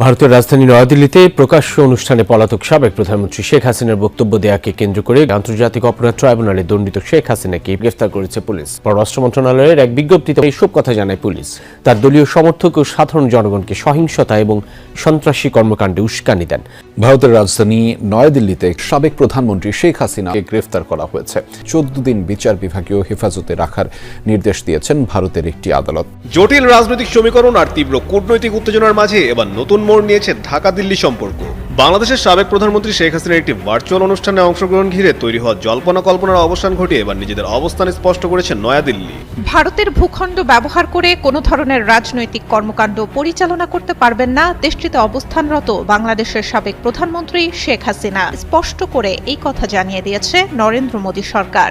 ভারতের রাজধানী নয়াদিল্লিতে প্রকাশ্য অনুষ্ঠানে পলাতক সাবেক প্রধানমন্ত্রী শেখ হাসিনার বক্তব্য দেয়াকে কেন্দ্র করে আন্তর্জাতিক অপরাধ ট্রাইব্যুনালে দণ্ডিত শেখ হাসিনাকে গ্রেফতার করেছে পুলিশ। পররাষ্ট্র মন্ত্রণালয়ের এক বিজ্ঞপ্তিতে এইসব কথা জানায় পুলিশ। তার দলীয় সমর্থক ও সাধারণ জনগণকে সহিংসতা এবং সন্ত্রাসী কর্মকাণ্ডে উস্কানি দেন। ভারতের রাজধানী নয়াদিল্লিতে সাবেক প্রধানমন্ত্রী শেখ হাসিনাকে গ্রেফতার করা হয়েছে। 14 দিন বিচার বিভাগীয় হেফাজতে রাখার নির্দেশ দিয়েছেন ভারতের একটি আদালত। জটিল রাজনৈতিক সমীকরণ আর তীব্র কূটনৈতিক উত্তেজনার মাঝে এবার নতুন মোড় নিয়েছে ঢাকা দিল্লি সম্পর্ক। বাংলাদেশের সাবেক প্রধানমন্ত্রী শেখ হাসিনার একটি ভার্চুয়াল অনুষ্ঠানে অংশগ্রহণ ঘিরে তৈরি হওয়া জল্পনা কল্পনার অবসান ঘটিয়ে এবার নিজেদের অবস্থান স্পষ্ট করেছে নয়াদিল্লি। ভারতের ভূখণ্ড ব্যবহার করে কোনো ধরনের রাজনৈতিক কর্মকাণ্ড পরিচালনা করতে পারবেন না দেশটিতে অবস্থানরত বাংলাদেশের সাবেক প্রধানমন্ত্রী শেখ হাসিনা। স্পষ্ট করে এই কথা জানিয়ে দিয়েছে নরেন্দ্র মোদী সরকার।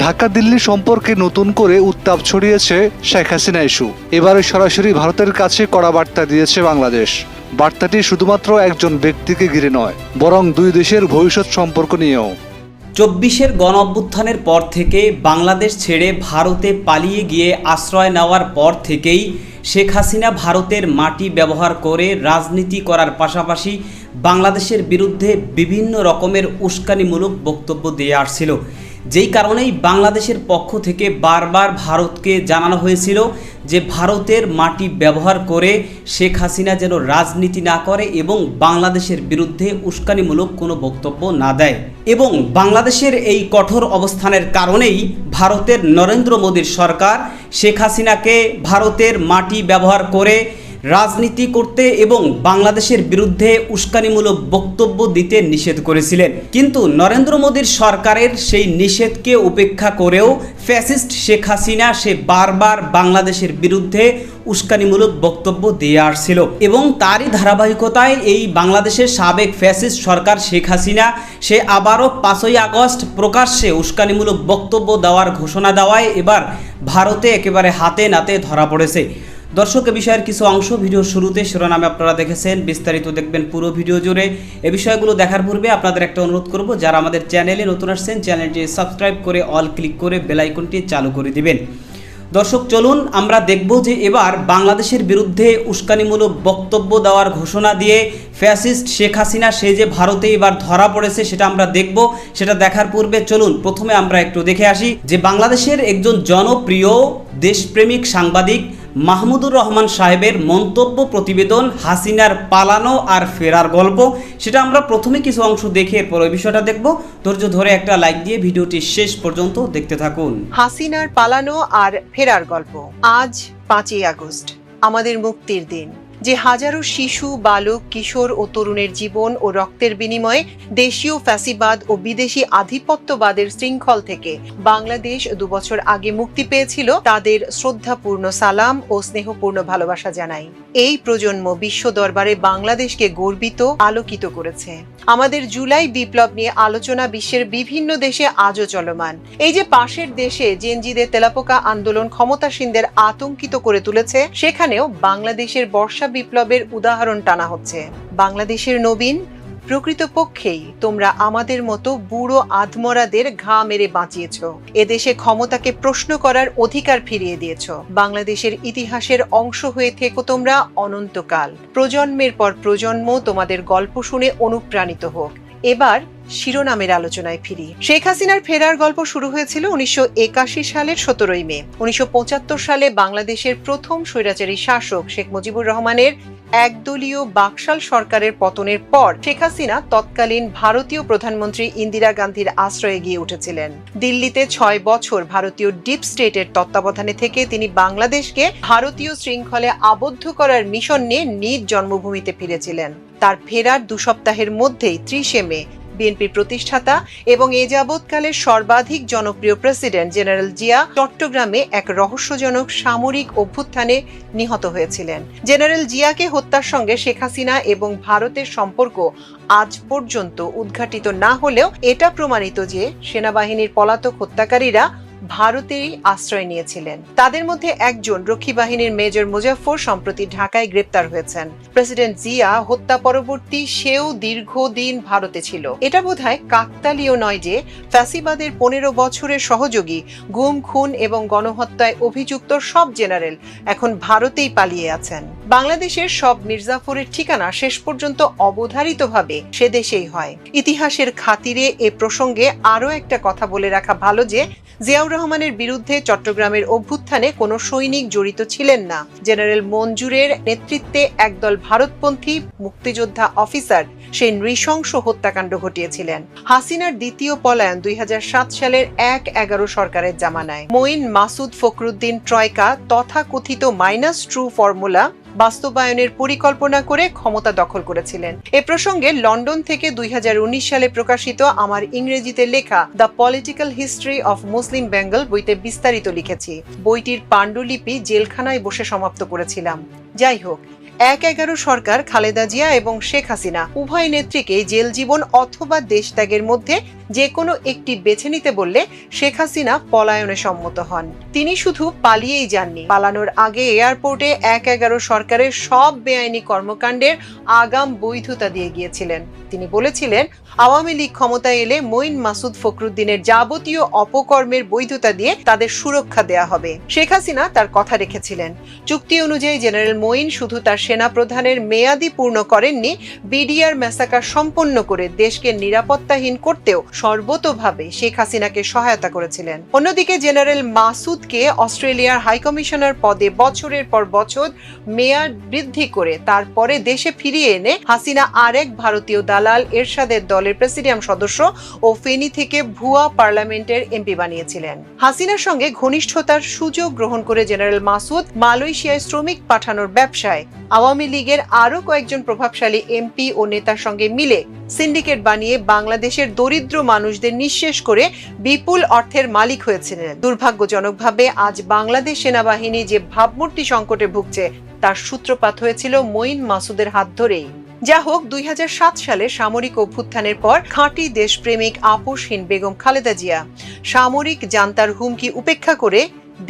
ঢাকা দিল্লি সম্পর্কে নতুন করে উত্তাপ ছড়িয়েছে শেখ হাসিনা ইস্যু। এবারে সরাসরি ভারতের কাছে কড়া বার্তা দিয়েছে বাংলাদেশ। বার্তাটি শুধুমাত্র একজন ব্যক্তিকে ঘিরে নয়, বরং দুই দেশের ভবিষ্যৎ সম্পর্ক নিয়েও। 24-এর গণঅভ্যুত্থানের পর থেকে বাংলাদেশ ছেড়ে ভারতে পালিয়ে গিয়ে আশ্রয় নেওয়ার পর থেকেই শেখ হাসিনা ভারতের মাটি ব্যবহার করে রাজনীতি করার পাশাপাশি বাংলাদেশের বিরুদ্ধে বিভিন্ন রকমের উস্কানিমূলক বক্তব্য দিয়ে আসছিল। যেই কারণেই বাংলাদেশের পক্ষ থেকে বারবার ভারতকে জানানো হয়েছিল যে ভারতের মাটি ব্যবহার করে শেখ হাসিনা যেন রাজনীতি না করে এবং বাংলাদেশের বিরুদ্ধে উস্কানিমূলক কোনো বক্তব্য না দেয়। এবং বাংলাদেশের এই কঠোর অবস্থানের কারণেই ভারতের নরেন্দ্র মোদীর সরকার শেখ হাসিনাকে ভারতের মাটি ব্যবহার করে রাজনীতি করতে এবং বাংলাদেশের বিরুদ্ধে উস্কানিমূলক বক্তব্য দিতে নিষেধ করেছিলেন। কিন্তু নরেন্দ্র মোদীর সরকারের সেই নিষেধকে উপেক্ষা করেও ফ্যাসিস্ট শেখ হাসিনা সে বারবার বাংলাদেশের বিরুদ্ধে উস্কানিমূলক বক্তব্য দিয়ে আসছিল এবং তারই ধারাবাহিকতায় এই বাংলাদেশের সাবেক ফ্যাসিস্ট সরকার শেখ হাসিনা সে আবারও 5ই আগস্ট প্রকাশ্যে উস্কানিমূলক বক্তব্য দেওয়ার ঘোষণা দেওয়ায় এবার ভারতে একেবারে হাতে নাতে ধরা পড়েছে। দর্শক, এ বিষয়ের কিছু অংশ ভিডিওর শুরুতে শিরোনামে আপনারা দেখেছেন, বিস্তারিত দেখবেন পুরো ভিডিও জুড়ে। এ বিষয়গুলো দেখার পূর্বে আপনাদের একটা অনুরোধ করব, যারা আমাদের চ্যানেলে নতুন আসছেন চ্যানেলটি সাবস্ক্রাইব করে অল ক্লিক করে বেল আইকনটি চালু করে দিবেন। দর্শক, চলুন আমরা দেখব যে এবার বাংলাদেশের বিরুদ্ধে উস্কানিমূলক বক্তব্য দেওয়ার ঘোষণা দিয়ে ফ্যাসিস্ট শেখ হাসিনা সে যে ভারতে এবার ধরা পড়েছে সেটা আমরা দেখব। সেটা দেখার পূর্বে চলুন প্রথমে আমরা একটু দেখে আসি যে বাংলাদেশের একজন জনপ্রিয় দেশপ্রেমিক সাংবাদিক মাহমুদুর রহমান সাহেবের মন্তব্য প্রতিবেদন হাসিনার পালানো আর ফেরার গল্প, সেটা আমরা প্রথমে কিছু অংশ দেখে এরপর ওই বিষয়টা দেখব। ধৈর্য ধরে একটা লাইক দিয়ে ভিডিওটি শেষ পর্যন্ত দেখতে থাকুন। হাসিনার পালানো আর ফেরার গল্প। আজ 5ই আগস্ট, আমাদের মুক্তির দিন। যে হাজারো শিশু, বালক, কিশোর ও তরুণের জীবন ও রক্তের বিনিময়ে দেশীয় ফ্যাসিবাদ ও বিদেশি আধিপত্যবাদের শৃঙ্খল থেকে বাংলাদেশ 2 বছর আগে মুক্তি পেয়েছিল, তাদের শ্রদ্ধাপূর্ণ সালাম ও স্নেহপূর্ণ ভালোবাসা জানাই। এই প্রজন্ম বিশ্ব দরবারে বাংলাদেশকে গর্বিত, আলোকিত করেছে। আমাদের জুলাই বিপ্লব নিয়ে আলোচনা বিশ্বের বিভিন্ন দেশে আজও চলমান। এই যে পাশের দেশে জেনজিদের তেলাপোকা আন্দোলন ক্ষমতাসীনদের আতঙ্কিত করে তুলেছে, সেখানেও বাংলাদেশের বর্ষা বিপ্লবের উদাহরণ টানা হচ্ছে। বাংলাদেশের নবীন, প্রকৃতপক্ষেই তোমরা আমাদের মতো বুড়ো আধমরাদের ঘা মেরে বাঁচিয়েছ। এদেশে ক্ষমতাকে প্রশ্ন করার অধিকার ফিরিয়ে দিয়েছ। বাংলাদেশের ইতিহাসের অংশ হয়ে থেকো তোমরা অনন্তকাল। প্রজন্মের পর প্রজন্ম তোমাদের গল্প শুনে অনুপ্রাণিত হোক। এবার শিরোনামের আলোচনায় ফিরি। শেখ হাসিনার ফেরার গল্প শুরু হয়েছিল 1981 সালের 17ই মে। 1975 সালে বাংলাদেশের প্রথম স্বৈরাচারী শাসক শেখ মুজিবুর রহমানের একদলীয় বাকশাল সরকারের পতনের পর শেখ হাসিনা তৎকালীন ভারতীয় প্রধানমন্ত্রী ইন্দিরা গান্ধীর আশ্রয়ে গিয়ে উঠেছিলেন। দিল্লিতে 6 বছর ভারতীয় ডিপ স্টেটের তত্ত্বাবধানে থেকে তিনি বাংলাদেশকে ভারতীয় শৃঙ্খলে আবদ্ধ করার মিশন নিয়ে নিজ জন্মভূমিতে ফিরেছিলেন। তার ফেরার 2 সপ্তাহের মধ্যেই 30 মে বিএনপির প্রতিষ্ঠাতা এবং এ যাবৎকালের সর্বাধিক জনপ্রিয় প্রেসিডেন্ট জেনারেল জিয়া চট্টগ্রামে এক রহস্যজনক সামরিক অভ্যুত্থানে নিহত হয়েছিলেন। জেনারেল জিয়াকে হত্যার সঙ্গে শেখ হাসিনা এবং ভারতের সম্পর্ক আজ পর্যন্ত উদ্ঘাটিত না হলেও এটা প্রমাণিত যে সেনাবাহিনীর পলাতক হত্যাকারীরা ভারতেরই আশ্রয় নিয়েছিলেন। তাদের মধ্যে একজন রক্ষী বাহিনীর মেজর মুজাফফর সম্প্রতি ঢাকায় গ্রেপ্তার হয়েছেন। প্রেসিডেন্ট জিয়া হত্যা পরবর্তী সেও দীর্ঘদিন ভারতে ছিল। এটা বোধহয় কাকতালীয় নয় যে ফ্যাসিবাদের 15 বছরের সহযোগী, গুম, খুন এবং গণহত্যায় অভিযুক্ত সব জেনারেল এখন ভারতেই পালিয়ে আছেন। বাংলাদেশের সব মির্জাফরের ঠিকানা শেষ পর্যন্ত অবধারিতভাবে সে দেশেই হয়। ইতিহাসের খাতিরে এ প্রসঙ্গে আরও একটা কথা বলে রাখা ভালো যে জিয়াউর রহমানের বিরুদ্ধে চট্টগ্রামের অভ্যুত্থানে কোনো সৈনিক জড়িত ছিলেন না। জেনারেল মঞ্জুরের নেতৃত্বে একদল ভারতপন্থী মুক্তিযোদ্ধা অফিসার সেই নৃশংস হত্যাকাণ্ড ঘটিয়েছিলেন। হাসিনার দ্বিতীয় পলায়ন 2007 সালের 1/11 সরকারের জামানায়। মঈন মাসুদ ফখরুদ্দিন ট্রয়কা তথাকথিত -ট্রু ফর্মুলা বাস্তবায়নের পরিকল্পনা করে ক্ষমতা দখল করেছিলেন। এ প্রসঙ্গে লন্ডন থেকে 2019 সালে প্রকাশিত আমার ইংরেজিতে লেখা the political history of Muslim Bengal বইতে বিস্তারিত লিখেছি। বইটির পাণ্ডুলিপি জেলখানায় বসে সমাপ্ত করেছিলাম। যাই হোক, 1/11 সরকার খালেদা জিয়া এবং শেখ হাসিনা উভয় নেত্রীকে জেল জীবন অথবা দেশ ত্যাগের মধ্যে যে কোনো একটি বেছে নিতে বললে শেখ হাসিনা পলায়নে সম্মত হন। তিনি শুধু পালিয়েই যাননি, পালানোর আগে এয়ারপোর্টে 1/11 সরকারের সব বেআইনি কর্মকাণ্ডের আগাম বৈধতা দিয়ে গিয়েছিলেন। তিনি বলেছিলেন, আওয়ামী লীগ ক্ষমতায় এলে মঈন মাসুদ ফখরুদ্দিনের যাবতীয় অপকর্মের বৈধতা দিয়ে তাদের সুরক্ষা দেয়া হবে। শেখ হাসিনা তার কথা রেখেছিলেন। চুক্তি অনুযায়ী জেনারেল মঈন শুধু তার সেনাপ্রধানের মেয়াদি পূর্ণ করেননি, বিডিআর ম্যাসাকার সম্পন্ন করে দেশকে নিরাপত্তাহীন করতেও সর্বতোভাবে শেখ হাসিনাকে সহায়তা করেছিলেন। অন্যদিকে জেনারেল মাসুদকে অস্ট্রেলিয়ার হাইকমিশনার পদে বছরের পর বছর মেয়াদ বৃদ্ধি করে তারপরে দেশে ফিরিয়ে এনে হাসিনা আরেক ভারতীয় দালাল এরশাদের দলের প্রেসিডিয়াম সদস্য ও ফেনী থেকে ভুয়া পার্লামেন্টের এমপি বানিয়েছিলেন। হাসিনার সঙ্গে ঘনিষ্ঠতার সুযোগ গ্রহণ করে জেনারেল মাসুদ মালয়েশিয়ায় শ্রমিক পাঠানোর ব্যবসায় আওয়ামী লীগের আরো কয়েকজন প্রভাবশালী এমপি ও নেতার সঙ্গে মিলে সিন্ডিকেট বানিয়ে বাংলাদেশের দরিদ্র মানুষদের নিঃশেষ করে বিপুল অর্থের মালিক হয়েছিলেন। দুর্ভাগ্যজনকভাবে আজ বাংলাদেশ সেনাবাহিনী যে ভাবমূর্তি সংকটে ভুগছে তার সূত্রপাত হয়েছিল মঈন মাসুদের হাত ধরেই। যা হোক, 2007 সালে সামরিক অভ্যুত্থানের পর খাঁটি দেশপ্রেমিক আপোষহীন বেগম খালেদা জিয়া সামরিক জান্তার হুমকি উপেক্ষা করে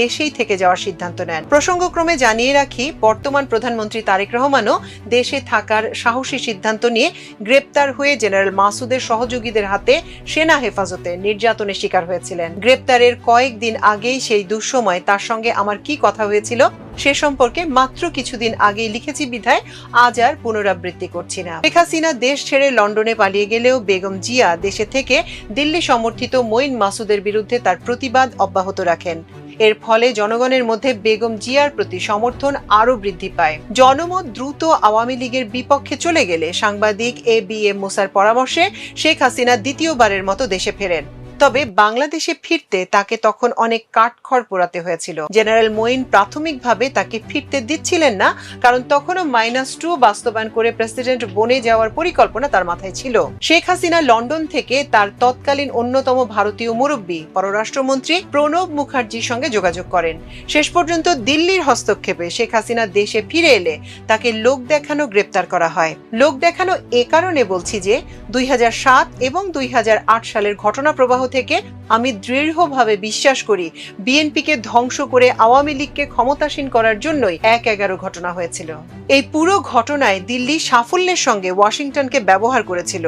দেশেই থেকে যাওয়ার সিদ্ধান্ত নেন। প্রসঙ্গক্রমে জানিয়ে রাখি, বর্তমান প্রধানমন্ত্রী তারেক রহমানও দেশে থাকার সাহসী সিদ্ধান্ত নিয়ে গ্রেপ্তার হয়ে জেনারেল মাসুদের সহযোগীদের হাতে সেনা হেফাজতে নির্যাতনের শিকার হয়েছিলেন। গ্রেপ্তারের কয়েকদিন আগেই সেই দুঃসময় তার সঙ্গে আমার কি কথা হয়েছিল সে সম্পর্কে মাত্র কিছুদিন আগেই লিখেছি বিধায় আজ আর পুনরাবৃত্তি করছি না। শেখ হাসিনা দেশ ছেড়ে লন্ডনে পালিয়ে গেলেও বেগম জিয়া দেশে থেকে দিল্লি সমর্থিত মঈন মাসুদের বিরুদ্ধে তার প্রতিবাদ অব্যাহত রাখেন। এর ফলে জনগণের মধ্যে বেগম জিয়ার প্রতি সমর্থন আরো বৃদ্ধি পায়। জনমত দ্রুত আওয়ামী লীগের বিপক্ষে চলে গেলে সাংবাদিক এ.বি.এম. মুসার পরামর্শে শেখ হাসিনা দ্বিতীয়বারের মতো দেশে ফেরেন। তবে বাংলাদেশে ফিরতে তাকে তখন অনেক কাঠখড় পোড়াতে হয়েছিল। জেনারেল মঈন প্রাথমিকভাবে তাকে ফিরতে দিচ্ছিলেন না, কারণ তখনও -2 বাস্তবায়ন করে প্রেসিডেন্ট বনে যাওয়ার পরিকল্পনা তার মাথায় ছিল। শেখ হাসিনা লন্ডন থেকে তার তৎকালীন অন্যতম ভারতীয় মুরব্বী পররাষ্ট্রমন্ত্রী প্রণব মুখার্জির সঙ্গে যোগাযোগ করেন। শেষ পর্যন্ত দিল্লির হস্তক্ষেপে শেখ হাসিনা দেশে ফিরে এলে তাকে লোক দেখানো গ্রেপ্তার করা হয়। লোক দেখানো এ কারণে বলছি যে 2007 এবং 2008 সালের ঘটনা প্রবাহ থেকে আমি দৃঢ়ভাবে বিশ্বাস করি বিএনপিকে ধ্বংস করে আওয়ামী লীগকে ক্ষমতাসীন করার জন্যই 1/11 ঘটনা হয়েছিল। এই পুরো ঘটনায় দিল্লি সাফল্যের সঙ্গে ওয়াশিংটনকে ব্যবহার করেছিল,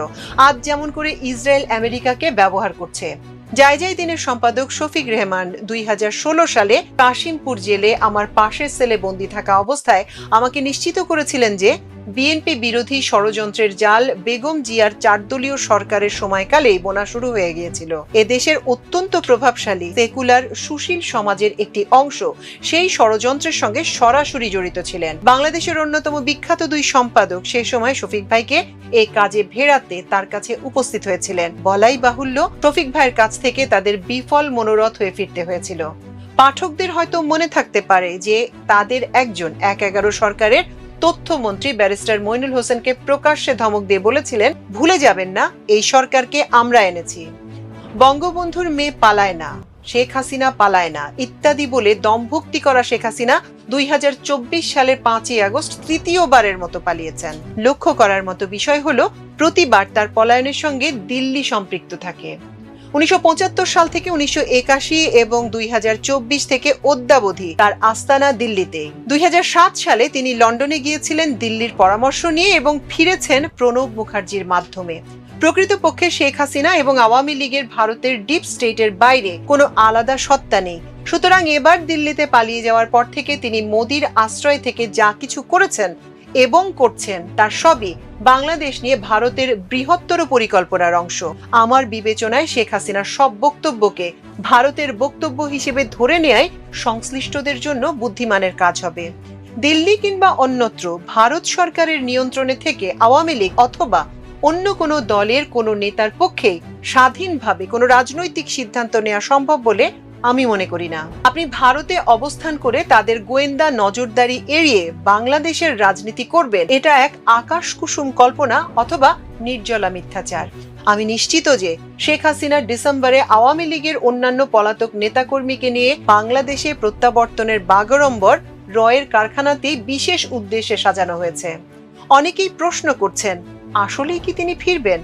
আজ যেমন করে ইসরায়েল আমেরিকাকে ব্যবহার করছে। জায়জাই দিনের সম্পাদক শফিক রেহমান 2016 সালে কাশিমপুর জেলে আমার পাশের সেলে বন্দী থাকা অবস্থায় আমাকে নিশ্চিত করেছিলেন যে বিএনপি বিরোধী ষড়যন্ত্রের জাল বেগম জিয়ার 4 দলীয় সরকারের সময়কালেই বোনা শুরু হয়ে গিয়েছিল। এদেশের অত্যন্ত প্রভাবশালী সেকুলার সুশীল সমাজের একটি অংশ সেই ষড়যন্ত্রের সঙ্গে সরাসরি জড়িত ছিলেন। বাংলাদেশের অন্যতম বিখ্যাত 2 সম্পাদক সে সময় শফিক ভাইকে এই কাজে ভেড়াতে তার কাছে উপস্থিত হয়েছিলেন। বলাই বাহুল্য, শফিক ভাইয়ের কাছ থেকে তাদের বিফল মনোরথ হয়ে ফিরতে হয়েছিল। পাঠকদের হয়তো মনে থাকতে পারে যে তাদের একজন 1/11 সরকারের তথ্যমন্ত্রী ব্যারিস্টার মইনুল হোসেনকে প্রকাশ্যে ধমক দিয়ে বলেছিলেন, ভুলে যাবেন না এই সরকারকে আমরা এনেছি, বঙ্গবন্ধুর মেয়ে পালায় না, শেখ হাসিনা পালায় না ইত্যাদি বলে দমভক্তি করা শেখ হাসিনা 2024 সালের 5ই আগস্ট তৃতীয়বারের মতো পালিয়েছেন। লক্ষ্য করার মতো বিষয় হলো প্রতিবার তার পলায়নের সঙ্গে দিল্লি সম্পৃক্ত থাকে। 1975 সাল থেকে 1981 এবং 2024 থেকে অদ্যাবধি তার আস্তানা দিল্লিতে। 2007 সালে তিনি লন্ডনে গিয়েছিলেন দিল্লির পরামর্শ নিয়ে এবং ফিরেছেন প্রণব মুখার্জির মাধ্যমে। প্রকৃতপক্ষে শেখ হাসিনা এবং আওয়ামী লীগের ভারতের ডিপ স্টেটের বাইরে কোনো আলাদা সত্তা নেই। সুতরাং এবার দিল্লিতে পালিয়ে যাওয়ার পর থেকে তিনি মোদির আশ্রয় থেকে যা কিছু করেছেন এবং করছেন তার সবই বাংলাদেশ নিয়ে ভারতের বৃহত্তর পরিকল্পনার অংশ। আমার বিবেচনায় শেখ হাসিনার সব বক্তব্যকে ভারতের বক্তব্য হিসেবে ধরে নেয়াই সংশ্লিষ্টদের জন্য বুদ্ধিমানের কাজ হবে। দিল্লি কিংবা অন্যত্র ভারত সরকারের নিয়ন্ত্রণে থেকে আওয়ামী লীগ অথবা অন্য কোনো দলের কোনো নেতার পক্ষে স্বাধীনভাবে কোনো রাজনৈতিক সিদ্ধান্ত নেওয়া সম্ভব বলে আমি মনে করি না। আপনি ভারতে অবস্থান করে তাদের গোয়েন্দা নজরদারি এড়িয়ে বাংলাদেশের রাজনীতি করবেন, এটা এক আকাশ কুসুম কল্পনা অথবা নির্জলা মিথ্যাচার। আমি নিশ্চিত যে শেখ হাসিনার ডিসেম্বরে আওয়ামী লীগের অন্যান্য পলাতক নেতাকর্মীকে নিয়ে বাংলাদেশে প্রত্যাবর্তনের বাগড়ম্বর রয়ের কারখানাতেই বিশেষ উদ্দেশ্যে সাজানো হয়েছে। অনেকেই প্রশ্ন করছেন, আসলেই কি তিনি ফিরবেন?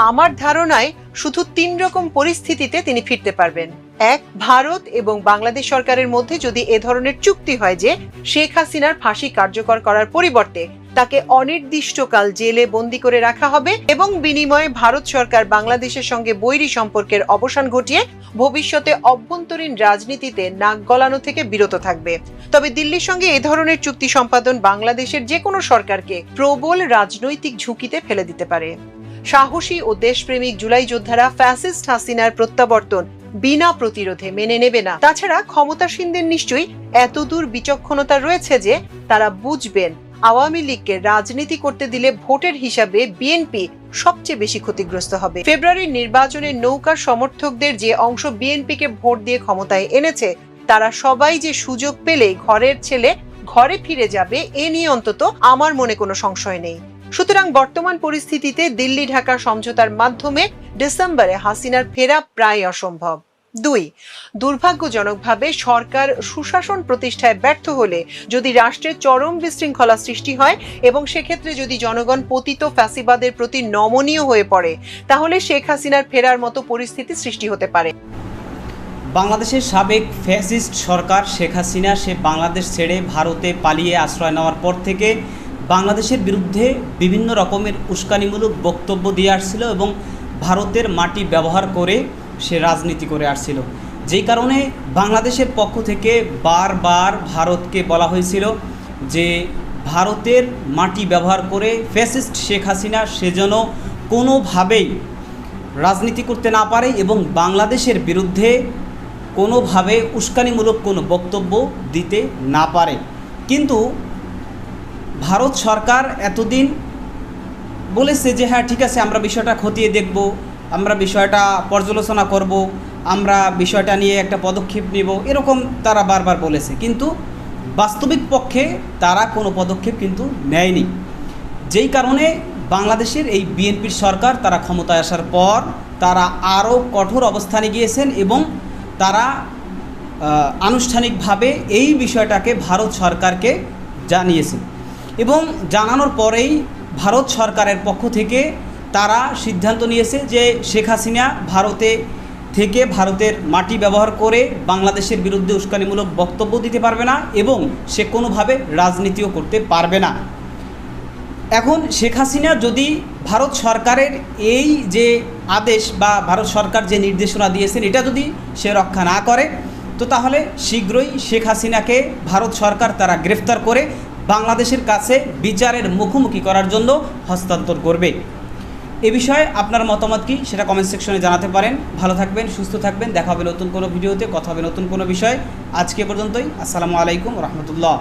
আমার ধারণায় শুধু 3 রকম পরিস্থিতিতে তিনি ফিরতে পারবেন। এক, ভারত এবং বাংলাদেশ সরকারের মধ্যে যদি এ ধরনের চুক্তি হয় যে শেখ হাসিনার ফাঁসি কার্যকর করার পরিবর্তে তাকে অনির্দিষ্টকাল জেলে বন্দী করে রাখা হবে এবং বিনিময়ে ভারত সরকার বাংলাদেশের সঙ্গে বৈরী সম্পর্কের অবসান ঘটিয়ে ভবিষ্যতে অভ্যন্তরীণ রাজনীতিতে নাক গলানো থেকে বিরত থাকবে। তবে দিল্লির সঙ্গে এ ধরনের চুক্তি সম্পাদন বাংলাদেশের যে কোনো সরকারকে প্রবল রাজনৈতিক ঝুঁকিতে ফেলে দিতে পারে। সাহসী ও দেশপ্রেমিক জুলাই যোদ্ধারা ফ্যাসিস্ট হাসিনার প্রত্যাবর্তন বিনা প্রতিরোধে মেনে নেবে না। তাছাড়া ক্ষমতাসীনদের নিশ্চয়ই এতদূর বিচক্ষণতা রয়েছে যে তারা বুঝবেন আওয়ামী লীগকে রাজনীতি করতে দিলে ভোটের হিসাবে বিএনপি সবচেয়ে বেশি ক্ষতিগ্রস্ত হবে। ফেব্রুয়ারির নির্বাচনে নৌকার সমর্থকদের যে অংশ বিএনপিকে ভোট দিয়ে ক্ষমতায় এনেছে তারা সবাই যে সুযোগ পেলে ঘরের ছেলে ঘরে ফিরে যাবে এ নিয়ে অন্তত আমার মনে কোনো সংশয় নেই। সুতরাং বর্তমান পরিস্থিতিতে দিল্লি ঢাকা সমঝোতার মাধ্যমে ডিসেম্বরে হাসিনার ফেরা প্রায় অসম্ভব। 2, দুর্ভাগ্যজনকভাবে সরকার সুশাসন প্রতিষ্ঠায় ব্যর্থ হলে যদি রাষ্ট্রের চরম বিশৃঙ্খলা সৃষ্টি হয় এবং সেক্ষেত্রে যদি জনগণ পতিত ফ্যাসিবাদের প্রতি নমনীয় হয়ে পড়ে তাহলে শেখ হাসিনার ফেরার মতো পরিস্থিতি সৃষ্টি হতে পারে। বাংলাদেশের সাবেক ফ্যাসিস্ট সরকার শেখ হাসিনা সে বাংলাদেশ ছেড়ে ভারতে পালিয়ে আশ্রয় নেওয়ার পর থেকে বাংলাদেশের বিরুদ্ধে বিভিন্ন রকমের উস্কানিমূলক বক্তব্য দিয়ে আসছিল এবং ভারতের মাটি ব্যবহার করে সে রাজনীতি করে আসছিল, যেই কারণে বাংলাদেশের পক্ষ থেকে বারবার ভারতকে বলা হয়েছিল যে ভারতের মাটি ব্যবহার করে ফ্যাসিস্ট শেখ হাসিনা সে যেন কোনোভাবেই রাজনীতি করতে না পারে এবং বাংলাদেশের বিরুদ্ধে কোনোভাবে উস্কানিমূলক কোনো বক্তব্য দিতে না পারে। কিন্তু ভারত সরকার এতদিন বলেছে যে হ্যাঁ ঠিক আছে, আমরা বিষয়টা খতিয়ে দেখব, আমরা বিষয়টা পর্যালোচনা করব, আমরা বিষয়টা নিয়ে একটা পদক্ষেপ নেব, এরকম তারা বারবার বলেছে, কিন্তু বাস্তবিক পক্ষে তারা কোনো পদক্ষেপ কিন্তু নেয়নি। যেই কারণে বাংলাদেশের এই বিএনপির সরকার তারা ক্ষমতায় আসার পর তারা আরও কঠোর অবস্থানে গিয়েছেন এবং তারা আনুষ্ঠানিকভাবে এই বিষয়টাকে ভারত সরকারকে জানিয়েছেন এবং জানানোর পরেই ভারত সরকারের পক্ষ থেকে তারা সিদ্ধান্ত নিয়েছে যে শেখ হাসিনা ভারতে থেকে ভারতের মাটি ব্যবহার করে বাংলাদেশের বিরুদ্ধে উস্কানিমূলক বক্তব্য দিতে পারবে না এবং সে কোনোভাবে রাজনীতিও করতে পারবে না। এখন শেখ হাসিনা যদি ভারত সরকারের এই যে আদেশ বা ভারত সরকার যে নির্দেশনা দিয়েছেন এটা যদি সে রক্ষা না করে তো তাহলে শীঘ্রই শেখ হাসিনাকে ভারত সরকার তারা গ্রেফতার করে বাংলাদেশের কাছে বিচারের মুখোমুখি করার জন্য হস্তান্তর করবে। এ বিষয়ে আপনার মতামত কি সেটা কমেন্ট সেকশনে জানাতে পারেন। ভালো থাকবেন, সুস্থ থাকবেন, দেখা হবে নতুন কোনো ভিডিওতে, কথা হবে নতুন কোনো বিষয়। আজকে পর্যন্তই। আসসালামু আলাইকুম রহমতুল্লাহ।